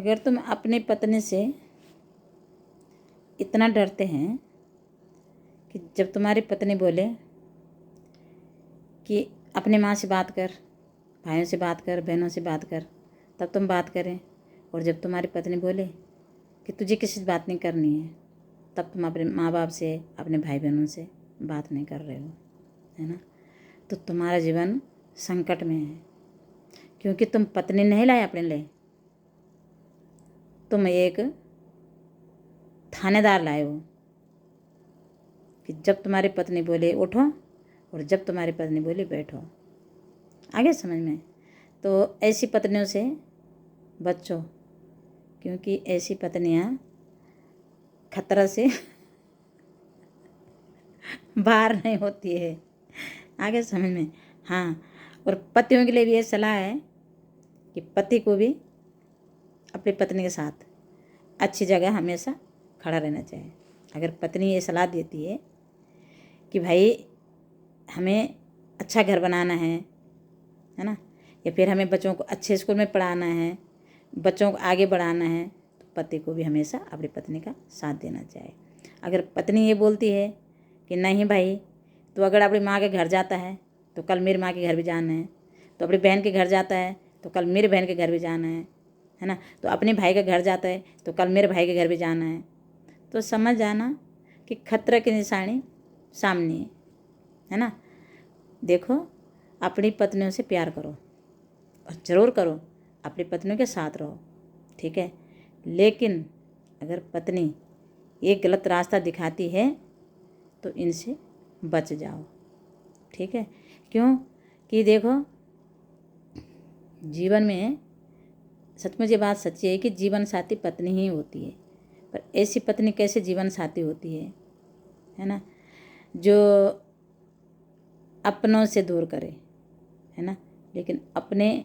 अगर तुम अपनी पत्नी से इतना डरते हैं कि जब तुम्हारी पत्नी बोले कि अपने माँ से बात कर, भाइयों से बात कर, बहनों से बात कर, तब तुम बात करें, और जब तुम्हारी पत्नी बोले कि तुझे किसी से बात नहीं करनी है, तब तुम अपने माँ बाप से, अपने भाई बहनों से बात नहीं कर रहे हो, है ना। तो तुम्हारा जीवन संकट में है, क्योंकि तुम पत्नी नहीं लाए अपने लिए, तुम एक थानेदार लाए हो कि जब तुम्हारी पत्नी बोले उठो और जब तुम्हारी पत्नी बोले बैठो। आगे समझ में। तो ऐसी पत्नियों से बचो, क्योंकि ऐसी पत्नियां खतरा से बाहर नहीं होती है। आगे समझ में। हाँ, और पतियों के लिए भी ये सलाह है कि पति को भी अपनी पत्नी के साथ अच्छी जगह हमेशा खड़ा रहना चाहिए। अगर पत्नी ये सलाह देती है कि भाई हमें अच्छा घर बनाना है ना, या फिर हमें बच्चों को अच्छे स्कूल में पढ़ाना है, बच्चों को आगे बढ़ाना है, तो पति को भी हमेशा अपनी पत्नी का साथ देना चाहिए। अगर पत्नी ये बोलती है कि नहीं भाई, तो अगर अपनी माँ के घर जाता है तो कल मेरी माँ के घर भी जाना है, तो अपनी बहन के घर जाता है तो कल मेरी बहन के घर भी जाना है ना, तो अपने भाई के घर जाता है तो कल मेरे भाई के घर भी जाना है। तो समझ जाना कि खतरे की निशानी सामने है ना। देखो, अपनी पत्नियों से प्यार करो और ज़रूर करो, अपनी पत्नियों के साथ रहो, ठीक है। लेकिन अगर पत्नी ये गलत रास्ता दिखाती है तो इनसे बच जाओ, ठीक है। क्यों कि देखो, जीवन में सचमुच ये बात सच्ची है कि जीवन साथी पत्नी ही होती है, पर ऐसी पत्नी कैसे जीवन साथी होती है ना, जो अपनों से दूर करे, है ना। लेकिन अपने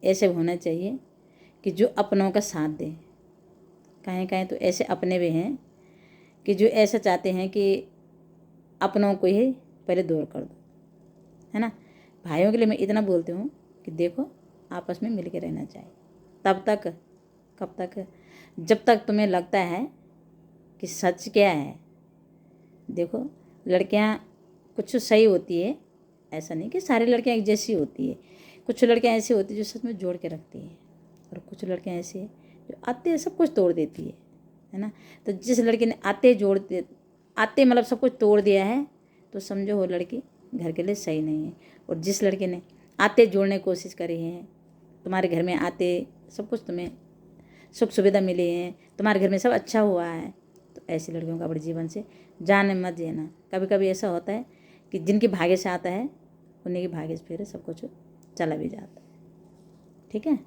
ऐसे होना चाहिए कि जो अपनों का साथ दे। कहीं कहीं तो ऐसे अपने भी हैं कि जो ऐसा चाहते हैं कि अपनों को ही पहले दूर कर दो, है ना। भाइयों के लिए मैं इतना बोलती हूँ कि देखो, आपस में मिल के रहना चाहिए। तब तक, कब तक? जब तक तुम्हें लगता है कि सच क्या है। देखो, लड़कियाँ कुछ सही होती है, ऐसा नहीं कि सारी लड़कियाँ एक जैसी होती है। कुछ लड़कियाँ ऐसी होती है जो सच में जोड़ के रखती है, और कुछ लड़कियाँ ऐसी है जो आते सब कुछ तोड़ देती है ना। तो जिस लड़की ने आते मतलब सब कुछ तोड़ दिया है, तो समझो वो लड़की घर के लिए सही नहीं है। और जिस लड़के ने आते जोड़ने की कोशिश करी है, तुम्हारे घर में आते सब कुछ तुम्हें सुख सुविधा मिली है, तुम्हारे घर में सब अच्छा हुआ है, तो ऐसी लड़कियों का अपने जीवन से जाने मत देना। कभी कभी ऐसा होता है कि जिनके भाग्य से आता है उन्हीं के भाग्य से फिर सब कुछ चला भी जाता है, ठीक है।